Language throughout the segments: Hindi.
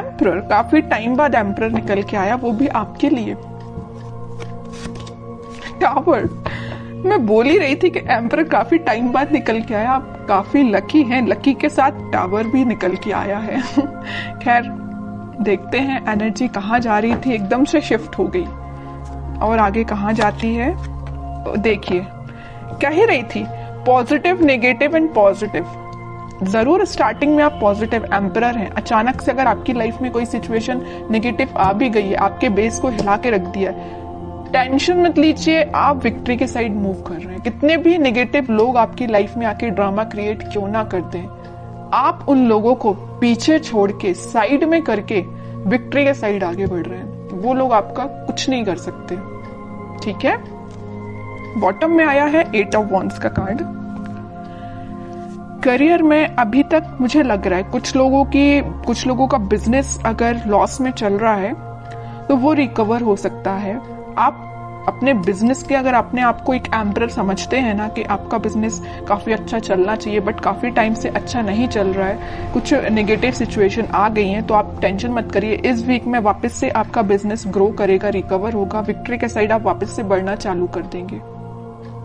एम्परर, काफी टाइम बाद एम्परर निकल के आया, वो भी आपके लिए। टावर, मैं बोल ही रही थी कि एम्परर काफी टाइम बाद निकल के आया, आप काफी लकी हैं, लकी के साथ टावर भी निकल के आया है। खैर देखते हैं एनर्जी कहाँ जा रही थी, एकदम से शिफ्ट हो गई और आगे कहाँ जाती है। देखिए कह ही रही थी पॉजिटिव, नेगेटिव एंड पॉजिटिव। जरूर स्टार्टिंग में आप पॉजिटिव एम्परर हैं, अचानक से अगर आपकी लाइफ में कोई सिचुएशन नेगेटिव आ भी गई है, आपके बेस को हिला के रख दिया है, टेंशन मत लीजिए, आप विक्ट्री के साइड मूव कर रहे हैं। कितने भी नेगेटिव लोग आपकी लाइफ में आके ड्रामा क्रिएट क्यों ना कर दें, आप उन लोगों को पीछे छोड़ के साइड में करके विक्ट्री के साइड आगे बढ़ रहे हैं। वो लोग आपका कुछ नहीं कर सकते, ठीक है। बॉटम में आया है 8 ऑफ वॉन्ड्स का कार्ड। करियर में अभी तक मुझे लग रहा है कुछ लोगों का बिजनेस अगर लॉस में चल रहा है तो वो रिकवर हो सकता है। आप अपने बिजनेस के अगर अपने आप को एक एम्परर समझते हैं ना कि आपका बिजनेस काफी अच्छा चलना चाहिए बट काफी टाइम से अच्छा नहीं चल रहा है, कुछ नेगेटिव सिचुएशन आ गई हैं, तो आप टेंशन मत करिए। इस वीक में वापस से आपका बिजनेस ग्रो करेगा, रिकवर होगा, विक्ट्री के साइड आप वापस से बढ़ना चालू कर देंगे,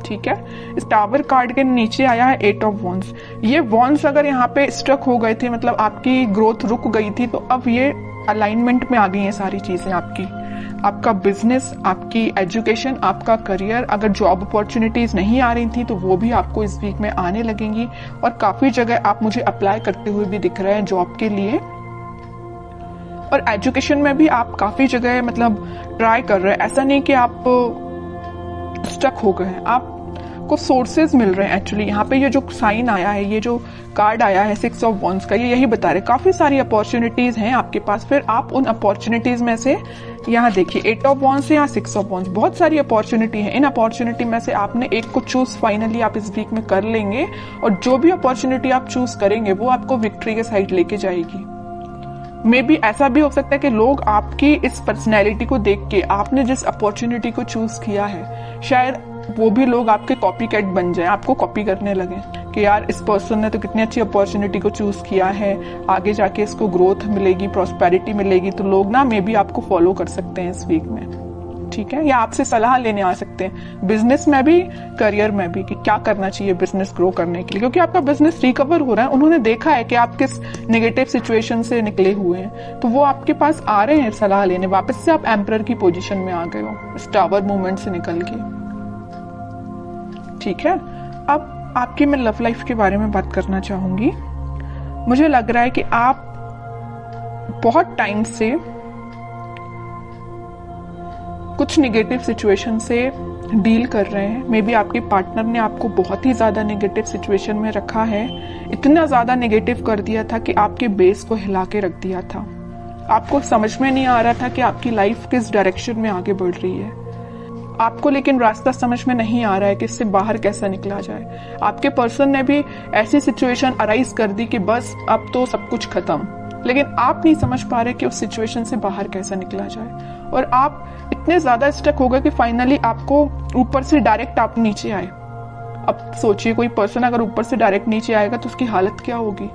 ठीक है। इस टावर कार्ड के नीचे आया है 8 ऑफ वॉन्ड्स। ये वॉन्ड्स अगर यहाँ पे स्ट्रक हो गए थे, मतलब आपकी ग्रोथ रुक गई थी, तो अब ये अलाइनमेंट में आ गई हैं सारी चीजें आपका बिजनेस, आपकी एजुकेशन, आपका करियर। अगर जॉब अपॉर्चुनिटीज नहीं आ रही थी तो वो भी आपको इस वीक में आने लगेंगी और काफी जगह आप मुझे अप्लाई करते हुए भी दिख रहे हैं जॉब के लिए। और एजुकेशन में भी आप काफी जगह मतलब ट्राई कर रहे हैं, ऐसा नहीं कि आप स्टक हो गए हैं, आपको सोर्सेज मिल रहे हैं। एक्चुअली यहाँ पे ये जो साइन आया है, ये जो कार्ड आया है 6 ऑफ वॉन्ड्स का, ये यही बता रहे काफी सारी अपॉर्चुनिटीज हैं आपके पास। फिर आप उन अपॉर्चुनिटीज में से यहाँ देखिए 8 ऑफ वॉन्ड्स या 6 ऑफ वॉन्ड्स, बहुत सारी अपॉर्चुनिटी है। इन अपॉर्चुनिटी में से आपने एक को चूज फाइनली आप इस वीक में कर लेंगे और जो भी अपॉर्चुनिटी आप चूज करेंगे वो आपको विक्ट्री के साइड लेके जाएगी। मे बी ऐसा भी हो सकता है कि लोग आपकी इस पर्सनैलिटी को देख के, आपने जिस अपॉर्चुनिटी को चूज किया है, शायद वो भी लोग आपके कॉपी कैट बन जाए, आपको कॉपी करने लगे कि यार इस पर्सन ने तो कितनी अच्छी अपॉर्चुनिटी को चूज किया है, आगे जाके इसको ग्रोथ मिलेगी, प्रॉस्पेरिटी मिलेगी। तो लोग ना मे बी आपको फॉलो कर सकते हैं इस वीक में, ठीक है, या आपसे सलाह लेने आ सकते हैं, बिजनेस में भी करियर में भी, कि क्या करना चाहिए बिजनेस ग्रो करने के लिए, क्योंकि आपका बिजनेस रिकवर हो रहा है। उन्होंने देखा है कि आप किस नेगेटिव सिचुएशन से निकले हुए हैं, तो वो आपके पास आ रहे हैं सलाह लेने। वापस से आप एम्परर की पोजीशन में आ गए हो इस टावर मूवमेंट से निकल के, ठीक है। अब आपकी मैं लव लाइफ के बारे में बात करना चाहूंगी। मुझे लग रहा है कि आप बहुत टाइम से कुछ नेगेटिव सिचुएशन से डील कर रहे हैं। मे बी आपके पार्टनर ने आपको बहुत ही ज्यादा नेगेटिव सिचुएशन में रखा है, इतना ज्यादा नेगेटिव कर दिया था कि आपके बेस को हिला के रख दिया था। आपको समझ में नहीं आ रहा था कि आपकी लाइफ किस डायरेक्शन में आगे बढ़ रही है, आपको लेकिन रास्ता समझ में नहीं आ रहा है कि इससे बाहर कैसा निकला जाए। आपके पर्सन ने भी ऐसी सिचुएशन अराइज कर दी कि बस अब तो सब कुछ खत्म, लेकिन आप नहीं समझ पा रहे कि उस सिचुएशन से बाहर कैसा निकला जाए। और आप इतने ज्यादा स्टक हो गए कि फाइनली आपको ऊपर से डायरेक्ट आप नीचे आए। अब सोचिए कोई पर्सन अगर ऊपर से डायरेक्ट नीचे आएगा तो उसकी हालत क्या होगी।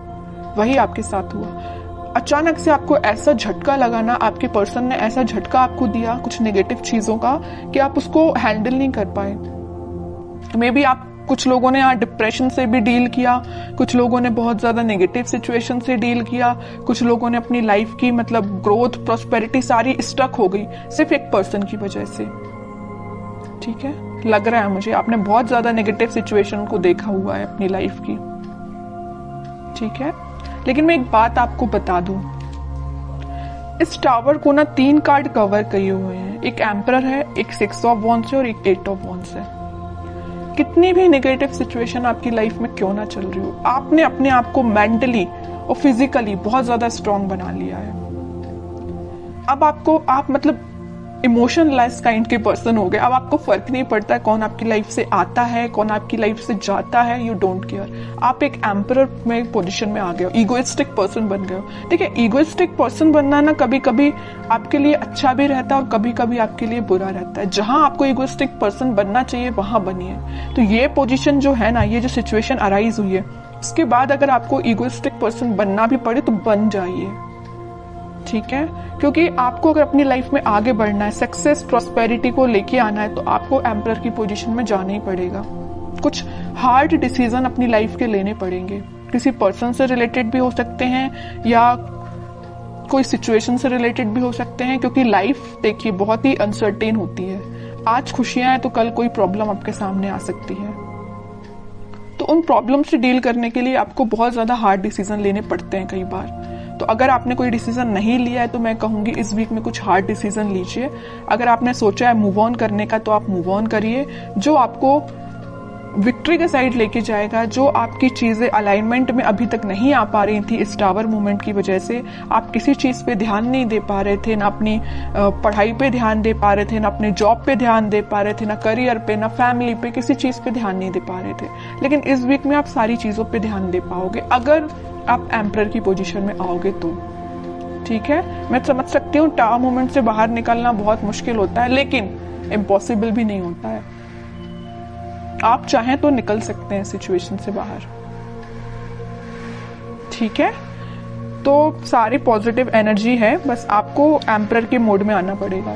वही आपके साथ हुआ। अचानक से आपको ऐसा झटका लगा ना, आपके पर्सन ने ऐसा झटका आपको दिया कुछ नेगेटिव चीजों का कि आप उसको हैंडल नहीं कर पाए। मे बी आप कुछ लोगों ने यहाँ डिप्रेशन से भी डील किया, कुछ लोगों ने बहुत ज्यादा नेगेटिव सिचुएशन से डील किया, कुछ लोगों ने अपनी लाइफ की मतलब ग्रोथ, प्रॉस्पेरिटी सारी स्टक हो गई सिर्फ एक पर्सन की वजह से, ठीक है। लग रहा है मुझे आपने बहुत ज्यादा नेगेटिव सिचुएशन को देखा हुआ है अपनी लाइफ की, ठीक है। लेकिन मैं एक बात आपको बता दूं, इस टावर को ना 3 कार्ड कवर किए हुए हैं। एक एम्परर है, एक 6 ऑफ वॉन्ड्स है और एक 8 ऑफ वॉन्ड्स है। कितनी भी नेगेटिव सिचुएशन आपकी लाइफ में क्यों ना चल रही हो, आपने अपने आप को मेंटली और फिजिकली बहुत ज्यादा स्ट्रांग बना लिया है। अब आप मतलब इमोशनलेस काइंड के पर्सन हो गए। अब आपको फर्क नहीं पड़ता है कौन आपकी लाइफ से आता है, कौन आपकी लाइफ से जाता है, यू डोंट केयर। आप एक एम्परर में पोजीशन में आ गए हो, ईगोइस्टिक पर्सन बन गए हो। ठीक है, ईगोइस्टिक पर्सन बनना ना कभी कभी आपके लिए अच्छा भी रहता है और कभी कभी आपके लिए बुरा रहता है। जहां आपको ईगोइस्टिक पर्सन बनना चाहिए वहां बनिए। तो ये पोजीशन जो है ना, ये जो सिचुएशन अराइज हुई है, उसके बाद अगर आपको ईगोइस्टिक पर्सन बनना भी पड़े तो बन जाइए, ठीक है, क्योंकि आपको अगर अपनी लाइफ में आगे बढ़ना है, सक्सेस प्रॉस्पेरिटी को लेके आना है, तो आपको एम्परर की पोजीशन में जाना ही पड़ेगा। कुछ हार्ड डिसीजन अपनी लाइफ के लेने पड़ेंगे, किसी पर्सन से रिलेटेड भी हो सकते हैं या कोई सिचुएशन से रिलेटेड भी हो सकते हैं, क्योंकि लाइफ देखिए बहुत ही अनसर्टेन होती है। आज खुशियां हैं तो कल कोई प्रॉब्लम आपके सामने आ सकती है। तो उन प्रॉब्लम से डील करने के लिए आपको बहुत ज्यादा हार्ड डिसीजन लेने पड़ते हैं कई बार। तो अगर आपने कोई डिसीजन नहीं लिया है तो मैं कहूंगी इस वीक में कुछ हार्ड डिसीजन लीजिए। अगर आपने सोचा है मूव ऑन करने का तो आप मूव ऑन करिए, जो आपको विक्ट्री के साइड लेके जाएगा। जो आपकी चीजें अलाइनमेंट में अभी तक नहीं आ पा रही थी इस टावर मूवमेंट की वजह से, आप किसी चीज पे ध्यान नहीं दे पा रहे थे, ना अपनी पढ़ाई पे ध्यान दे पा रहे थे, ना अपने जॉब पे ध्यान दे पा रहे थे, ना करियर पे, ना फैमिली पे, किसी चीज पे ध्यान नहीं दे पा रहे थे। लेकिन इस वीक में आप सारी चीजों पे ध्यान दे पाओगे अगर आप एम्परर की पोजीशन में आओगे तो। ठीक है, मैं समझ सकती हूँ टावर मूवमेंट से बाहर निकलना बहुत मुश्किल होता है, लेकिन इम्पॉसिबल भी नहीं होता है। आप चाहें तो निकल सकते हैं सिचुएशन से बाहर। ठीक है, तो सारी पॉजिटिव एनर्जी है, बस आपको एम्परर के मोड में आना पड़ेगा।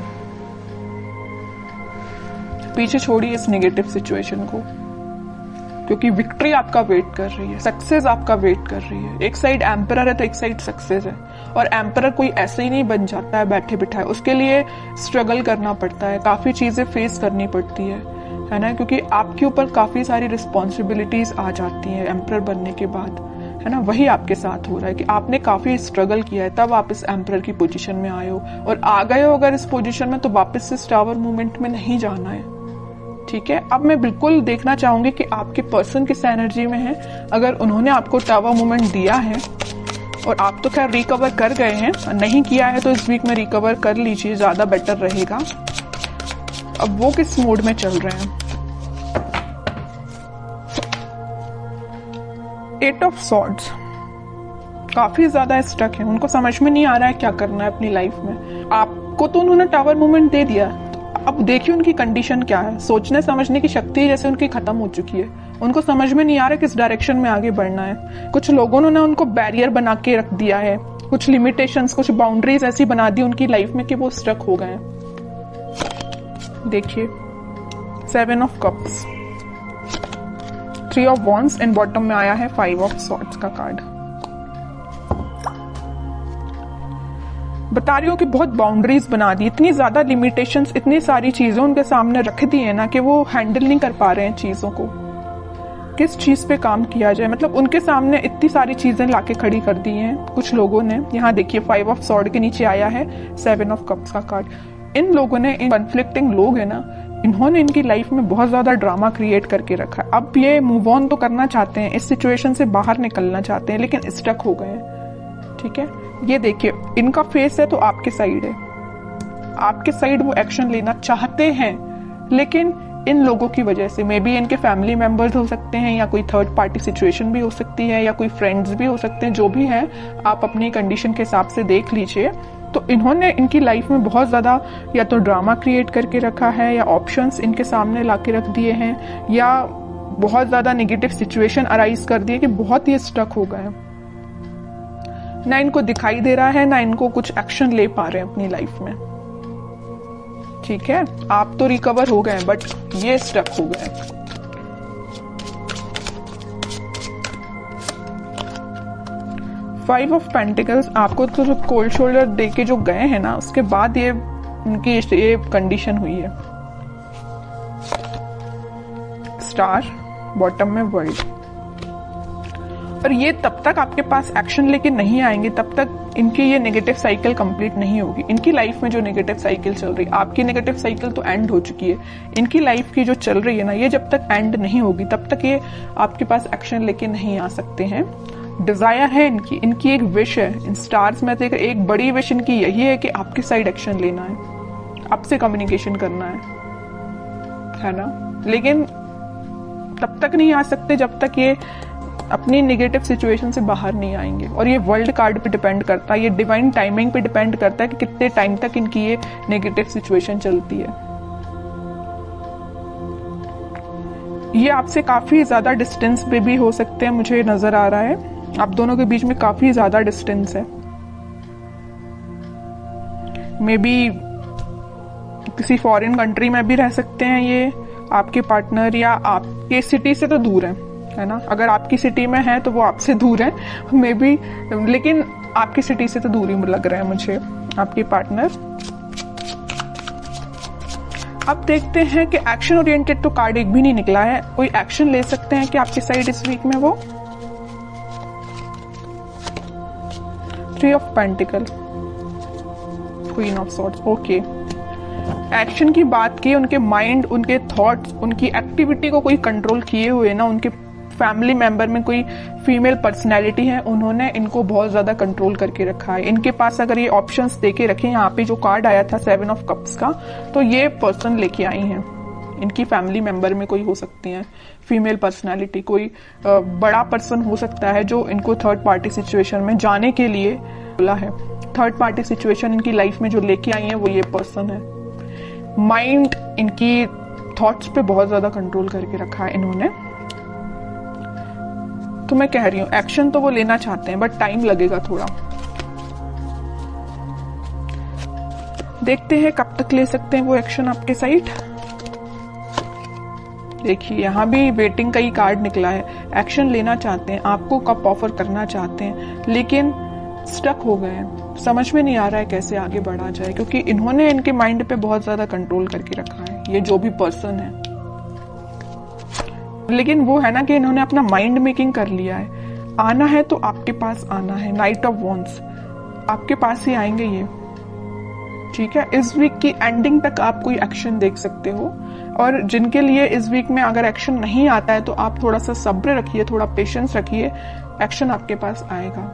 पीछे छोड़िए इस नेगेटिव सिचुएशन को, क्योंकि विक्ट्री आपका वेट कर रही है, सक्सेस आपका वेट कर रही है। एक साइड एम्परर है तो एक साइड सक्सेस है, और एम्परर कोई ऐसे ही नहीं बन जाता है बैठे बिठाए, उसके लिए स्ट्रगल करना पड़ता है, काफी चीजें फेस करनी पड़ती है ना, क्योंकि आपके ऊपर काफी सारी रिस्पॉन्सिबिलिटीज आ जाती हैं एम्परर बनने के बाद, है ना। वही आपके साथ हो रहा है कि आपने काफी स्ट्रगल किया है, तब आप इस एम्परर की पोजीशन में आए हो, और आ गए हो अगर इस पोजीशन में तो वापस से टावर मूवमेंट में नहीं जाना है। ठीक है, अब मैं बिल्कुल देखना चाहूंगी कि आपके पर्सन किस एनर्जी में है। अगर उन्होंने आपको टावर मूवमेंट दिया है और आप तो खैर रिकवर कर गए हैं, नहीं किया है तो इस वीक में रिकवर कर लीजिए, ज्यादा बेटर रहेगा। अब वो किस मोड में चल रहे हैं? 8 ऑफ सॉर्ड्स, काफी ज्यादा स्टक है, उनको समझ में नहीं आ रहा है क्या करना है अपनी लाइफ में। आपको तो उन्होंने टावर मूवमेंट दे दिया, अब देखिए उनकी कंडीशन क्या है। सोचने समझने की शक्ति जैसे उनकी खत्म हो चुकी है, उनको समझ में नहीं आ रहा किस डायरेक्शन में आगे बढ़ना है। कुछ लोगों ने उनको बैरियर बना के रख दिया है, कुछ लिमिटेशंस, कुछ बाउंड्रीज ऐसी बना दी उनकी लाइफ में कि वो स्टक हो गए हैं। देखिए 7 of cups, 3 of wands and bottom में आया है 5 ऑफ सॉर्ड्स का कार्ड। बता रही हूँ कि बहुत बाउंड्रीज बना दी, इतनी ज्यादा लिमिटेशंस, इतनी सारी चीजें उनके सामने रख दी है ना कि वो हैंडल नहीं कर पा रहे हैं चीजों को। किस चीज पे काम किया जाए, मतलब उनके सामने इतनी सारी चीजें लाके खड़ी कर दी हैं कुछ लोगों ने। यहाँ देखिए 5 ऑफ सॉर्ड के नीचे आया है 7 ऑफ कप्स का कार्ड। इन लोगों ने, इन कन्फ्लिक्टिंग लोग है ना, इन्होंने इनकी लाइफ में बहुत ज्यादा ड्रामा क्रिएट करके रखा है। अब ये मूव ऑन तो करना चाहते हैं, इस सिचुएशन से बाहर निकलना चाहते हैं, लेकिन स्टक हो गए हैं। ठीक है, ये देखिए इनका फेस है तो आपके साइड है, आपके साइड वो एक्शन लेना चाहते हैं, लेकिन इन लोगों की वजह से, मे बी इनके फैमिली मेंबर्स हो सकते हैं, या कोई थर्ड पार्टी सिचुएशन भी हो सकती है, या कोई फ्रेंड्स भी हो सकते हैं, जो भी है आप अपनी कंडीशन के हिसाब से देख लीजिए। तो इन्होंने इनकी लाइफ में बहुत ज्यादा या तो ड्रामा क्रिएट करके रखा है, या ऑप्शंस इनके सामने लाके रख दिए हैं, या बहुत ज्यादा नेगेटिव सिचुएशन अराइज कर दिए कि बहुत ही स्टक हो गए। ना इनको दिखाई दे रहा है, ना इनको कुछ एक्शन ले पा रहे हैं अपनी लाइफ में। ठीक है, आप तो रिकवर हो गए, बट ये स्टक हो गए। फाइव ऑफ पेंटिकल्स, आपको तो कोल्ड शोल्डर दे के जो गए हैं ना, उसके बाद ये उनकी ये कंडीशन हुई है। स्टार, बॉटम में वर्ल्ड। और ये तब तक आपके पास एक्शन लेके नहीं आएंगे, तब तक इनकी ये नेगेटिव साइकिल कंप्लीट नहीं होगी। इनकी लाइफ में जो नेगेटिव साइकिल चल रही है, आपकी नेगेटिव साइकिल तो एंड हो चुकी है, इनकी लाइफ की जो चल रही है ना, ये जब तक एंड नहीं होगी तब तक ये आपके पास एक्शन लेके नहीं आ सकते हैं। डिजायर है इनकी एक विश है इन स्टार्स में, एक बड़ी विश इनकी यही है कि आपकी साइड एक्शन लेना है, आपसे कम्युनिकेशन करना है ना। लेकिन तब तक नहीं आ सकते जब तक ये अपनी नेगेटिव सिचुएशन से बाहर नहीं आएंगे। और ये वर्ल्ड कार्ड पे डिपेंड करता है, ये डिवाइन टाइमिंग पे डिपेंड करता है कि कितने टाइम तक इनकी ये नेगेटिव सिचुएशन चलती है। ये आपसे काफी ज्यादा डिस्टेंस पे भी हो सकते हैं, मुझे नजर आ रहा है आप दोनों के बीच में काफी ज्यादा डिस्टेंस है। मे बी किसी फॉरेन कंट्री में भी रह सकते हैं ये आपके पार्टनर, या आपके सिटी से तो दूर है ना। अगर आपकी सिटी में है तो वो आपसे दूर है मे बी, लेकिन आपकी सिटी से तो दूर ही लग रहा है मुझे आपके पार्टनर। अब देखते हैं कि एक्शन ओरिएंटेड तो कार्ड एक भी नहीं निकला है। कोई एक्शन ले सकते हैं कि आपकी साइड इस वीक में वो 3 of pentacle, queen of swords. Okay, action की बात की, उनके माइंड, उनके थॉट्स, उनकी एक्टिविटी को कोई कंट्रोल किए हुए ना, उनके फैमिली मेंबर में कोई फीमेल पर्सनैलिटी है, उन्होंने इनको बहुत ज्यादा कंट्रोल करके रखा है। इनके पास अगर ये ऑप्शंस देके रखे, यहाँ पे जो कार्ड आया था 7 ऑफ कप्स का, तो ये पर्सन लेके आई हैं। इनकी फैमिली मेंबर में कोई हो सकती है फीमेल पर्सनैलिटी, कोई बड़ा पर्सन हो सकता है जो इनको थर्ड पार्टी सिचुएशन में जाने के लिए बोला है। थर्ड पार्टी सिचुएशन इनकी लाइफ में जो लेके आई है वो ये पर्सन है। माइंड, इनकी थॉट्स पे बहुत ज्यादा कंट्रोल करके रखा है इन्होंने। तो मैं कह रही हूं एक्शन तो वो लेना चाहते हैं, बट टाइम लगेगा थोड़ा। देखते हैं कब तक ले सकते हैं वो एक्शन आपके साइड। देखिए यहाँ भी वेटिंग का ही कार्ड निकला है। एक्शन लेना चाहते हैं, आपको कब ऑफर करना चाहते हैं, लेकिन स्टक हो गए हैं। समझ में नहीं आ रहा है कैसे आगे बढ़ा जाए, क्योंकि इन्होंने इनके माइंड पे बहुत ज्यादा कंट्रोल करके रखा है, ये जो भी पर्सन है। लेकिन वो है ना कि इन्होंने अपना माइंड मेकिंग कर लिया है। आना है तो आपके पास आना है। नाइट ऑफ वॉन्ड्स, आपके पास ही आएंगे ये, ठीक है। इस वीक की एंडिंग तक आप कोई एक्शन देख सकते हो। और जिनके लिए इस वीक में अगर एक्शन नहीं आता है तो आप थोड़ा सा सब्र रखिए, थोड़ा पेशेंस रखिए, एक्शन आपके पास आएगा।